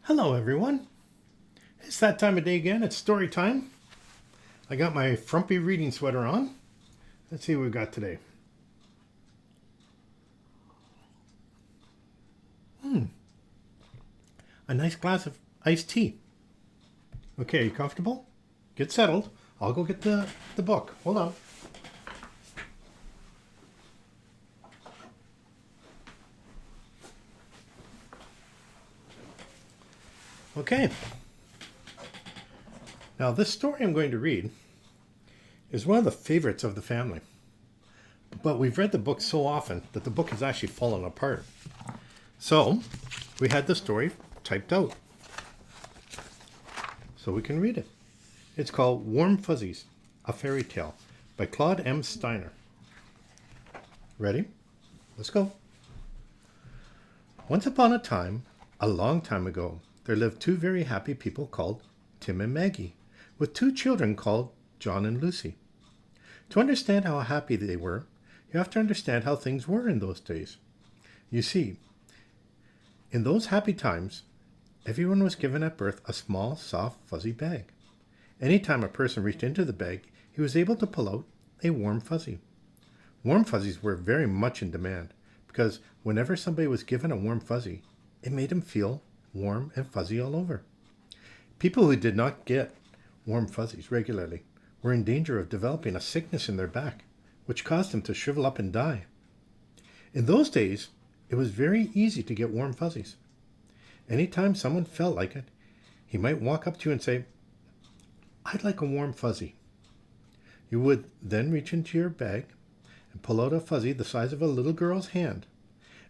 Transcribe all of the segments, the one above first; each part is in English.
Hello, everyone. It's that time of day again. It's story time. I got my frumpy reading sweater on. Let's see what we've got today. A nice glass of iced tea. Okay, are you comfortable? Get settled. I'll go get the book. Hold on. Okay. Now, this story I'm going to read is one of the favorites of the family. But we've read the book so often that the book has actually fallen apart. So, we had the story typed out so we can read it. It's called Warm Fuzzies, a Fairy Tale by Claude M. Steiner. Ready? Let's go. Once upon a time, a long time ago, there lived two very happy people called Tim and Maggie, with two children called John and Lucy. To understand how happy they were, you have to understand how things were in those days. You see, in those happy times, everyone was given at birth a small, soft, fuzzy bag. Any time a person reached into the bag, he was able to pull out a warm fuzzy. Warm fuzzies were very much in demand because whenever somebody was given a warm fuzzy, it made him feel warm and fuzzy all over. People who did not get warm fuzzies regularly were in danger of developing a sickness in their back, which caused them to shrivel up and die. In those days, it was very easy to get warm fuzzies. Anytime someone felt like it, he might walk up to you and say, "I'd like a warm fuzzy." You would then reach into your bag and pull out a fuzzy the size of a little girl's hand.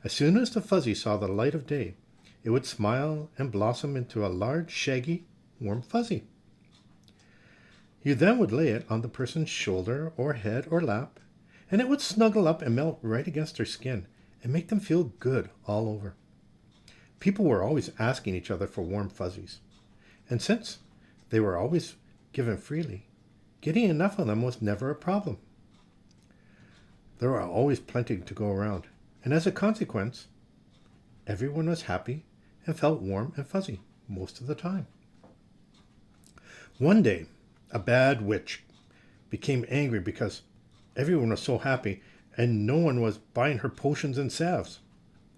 As soon as the fuzzy saw the light of day, it would smile and blossom into a large, shaggy, warm fuzzy. You then would lay it on the person's shoulder or head or lap, and it would snuggle up and melt right against their skin and make them feel good all over. People were always asking each other for warm fuzzies, and since they were always given freely, getting enough of them was never a problem. There were always plenty to go around, and as a consequence, everyone was happy and felt warm and fuzzy most of the time. One day, a bad witch became angry because everyone was so happy and no one was buying her potions and salves.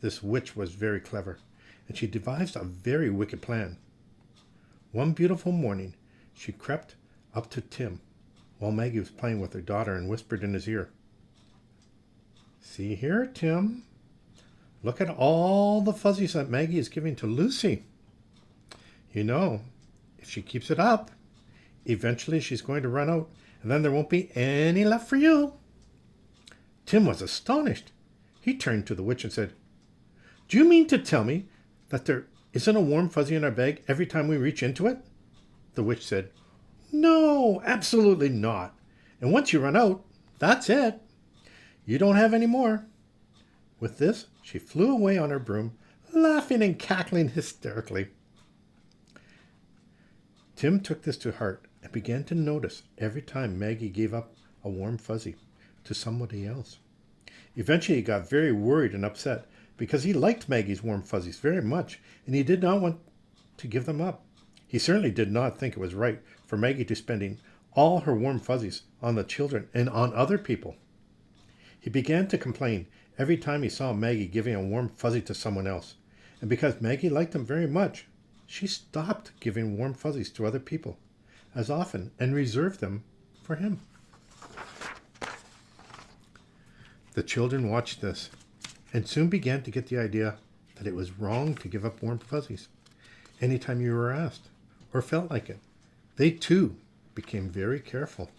This witch was very clever, and she devised a very wicked plan. One beautiful morning, she crept up to Tim while Maggie was playing with her daughter and whispered in his ear, "See here, Tim. Look at all the fuzzies that Maggie is giving to Lucy. You know, if she keeps it up, eventually she's going to run out, and then there won't be any left for you." Tim was astonished. He turned to the witch and said, "Do you mean to tell me that there isn't a warm fuzzy in our bag every time we reach into it?" The witch said, "No, absolutely not. And once you run out, that's it. You don't have any more." With this, she flew away on her broom, laughing and cackling hysterically. Tim took this to heart and began to notice every time Maggie gave up a warm fuzzy to somebody else. Eventually, he got very worried and upset because he liked Maggie's warm fuzzies very much and he did not want to give them up. He certainly did not think it was right for Maggie to spending all her warm fuzzies on the children and on other people. He began to complain every time he saw Maggie giving a warm fuzzy to someone else, and because Maggie liked him very much, she stopped giving warm fuzzies to other people as often and reserved them for him. The children watched this and soon began to get the idea that it was wrong to give up warm fuzzies anytime you were asked or felt like it. They too became very careful.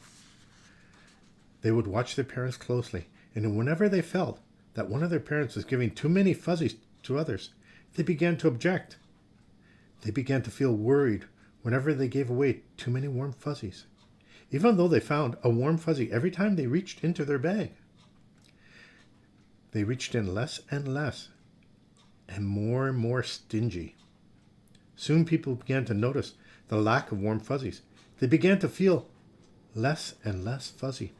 They would watch their parents closely, and whenever they felt that one of their parents was giving too many fuzzies to others, they began to object. They began to feel worried whenever they gave away too many warm fuzzies, even though they found a warm fuzzy every time they reached into their bag. They reached in less and less, and more stingy. Soon people began to notice the lack of warm fuzzies. They began to feel less and less fuzzy.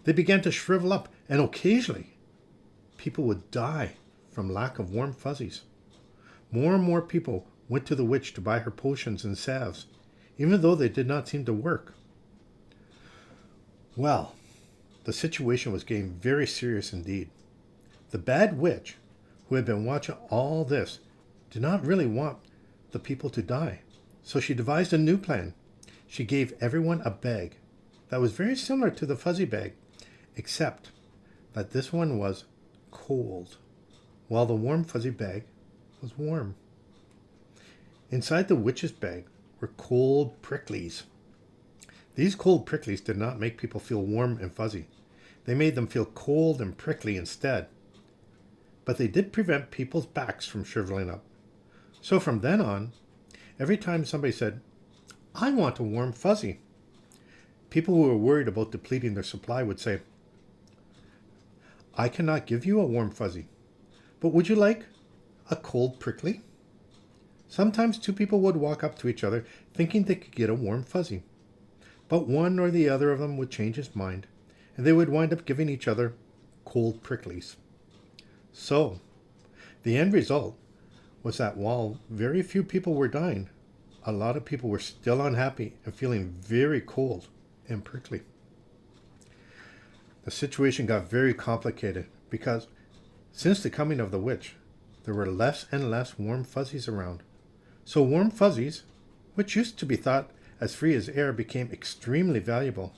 They began to shrivel up, and occasionally people would die from lack of warm fuzzies. More and more people went to the witch to buy her potions and salves, even though they did not seem to work. Well, the situation was getting very serious indeed. The bad witch, who had been watching all this, did not really want the people to die, so she devised a new plan. She gave everyone a bag that was very similar to the fuzzy bag, except that this one was cold, while the warm fuzzy bag was warm. Inside the witch's bag were cold pricklies. These cold pricklies did not make people feel warm and fuzzy. They made them feel cold and prickly instead. But they did prevent people's backs from shriveling up. So from then on, every time somebody said, "I want a warm fuzzy," people who were worried about depleting their supply would say, "I cannot give you a warm fuzzy, but would you like a cold prickly?" Sometimes two people would walk up to each other thinking they could get a warm fuzzy, but one or the other of them would change his mind, and they would wind up giving each other cold pricklies. So, the end result was that while very few people were dying, a lot of people were still unhappy and feeling very cold and prickly. The situation got very complicated because since the coming of the witch, there were less and less warm fuzzies around. So warm fuzzies, which used to be thought as free as air, became extremely valuable.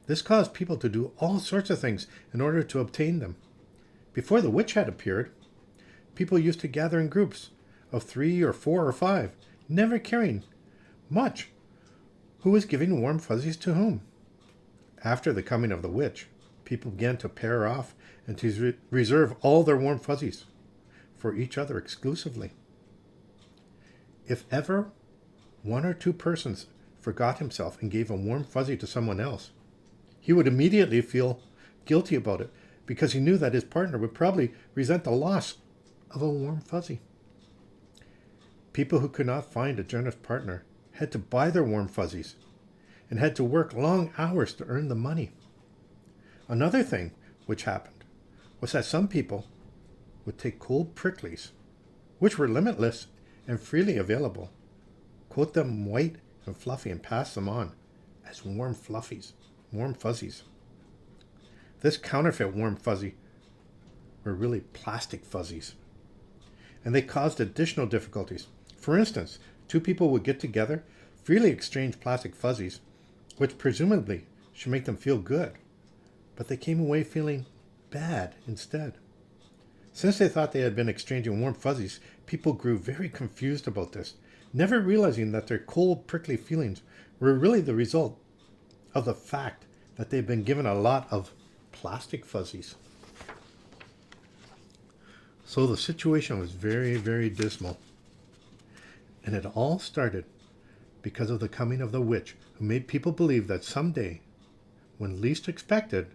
This caused people to do all sorts of things in order to obtain them. Before the witch had appeared, people used to gather in groups of 3 or 4 or 5, never caring much who was giving warm fuzzies to whom. After the coming of the witch, people began to pair off and to reserve all their warm fuzzies for each other exclusively. If ever one or two persons forgot himself and gave a warm fuzzy to someone else, he would immediately feel guilty about it because he knew that his partner would probably resent the loss of a warm fuzzy. People who could not find a generous partner had to buy their warm fuzzies and had to work long hours to earn the money. Another thing which happened was that some people would take cold pricklies, which were limitless and freely available, coat them white and fluffy, and pass them on as warm fuzzies. This counterfeit warm fuzzy were really plastic fuzzies, and they caused additional difficulties. For instance, two people would get together, freely exchange plastic fuzzies, which presumably should make them feel good, but they came away feeling bad instead. Since they thought they had been exchanging warm fuzzies, people grew very confused about this, never realizing that their cold, prickly feelings were really the result of the fact that they'd been given a lot of plastic fuzzies. So the situation was very, very dismal. And it all started because of the coming of the witch, who made people believe that someday, when least expected,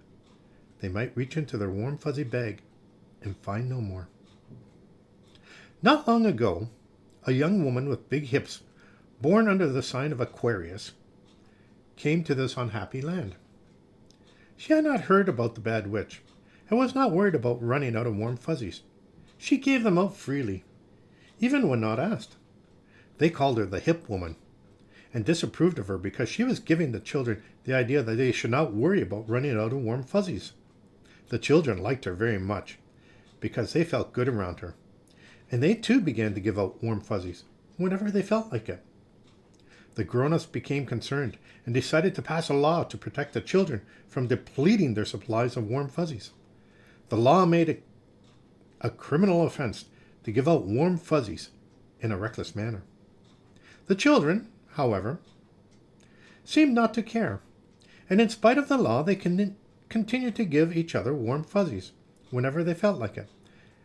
they might reach into their warm fuzzy bag and find no more. Not long ago, a young woman with big hips, born under the sign of Aquarius, came to this unhappy land. She had not heard about the bad witch and was not worried about running out of warm fuzzies. She gave them out freely, even when not asked. They called her the hip woman and disapproved of her because she was giving the children the idea that they should not worry about running out of warm fuzzies. The children liked her very much because they felt good around her, and they too began to give out warm fuzzies whenever they felt like it. The grown-ups became concerned and decided to pass a law to protect the children from depleting their supplies of warm fuzzies. The law made it a criminal offense to give out warm fuzzies in a reckless manner. The children, however, seemed not to care, and in spite of the law, they continued to give each other warm fuzzies whenever they felt like it,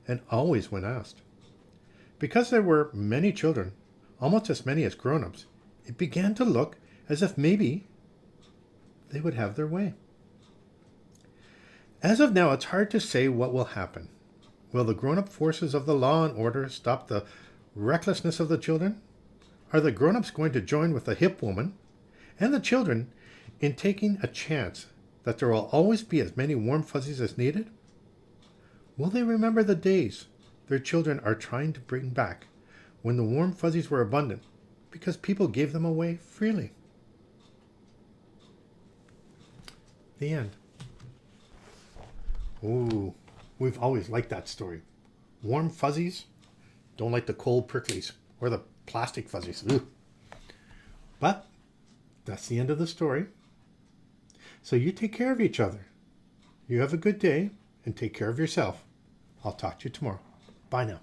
and always when asked. Because there were many children, almost as many as grown-ups, it began to look as if maybe they would have their way. As of now, it's hard to say what will happen. Will the grown-up forces of the law and order stop the recklessness of the children? Are the grown-ups going to join with the hip woman and the children in taking a chance that there will always be as many warm fuzzies as needed? Will they remember the days their children are trying to bring back, when the warm fuzzies were abundant because people gave them away freely. The end. Ooh, we've always liked that story. Warm fuzzies, don't like the cold pricklies or the plastic fuzzies. Ugh. But that's the end of the story. So you take care of each other. You have a good day and take care of yourself. I'll talk to you tomorrow. Bye now.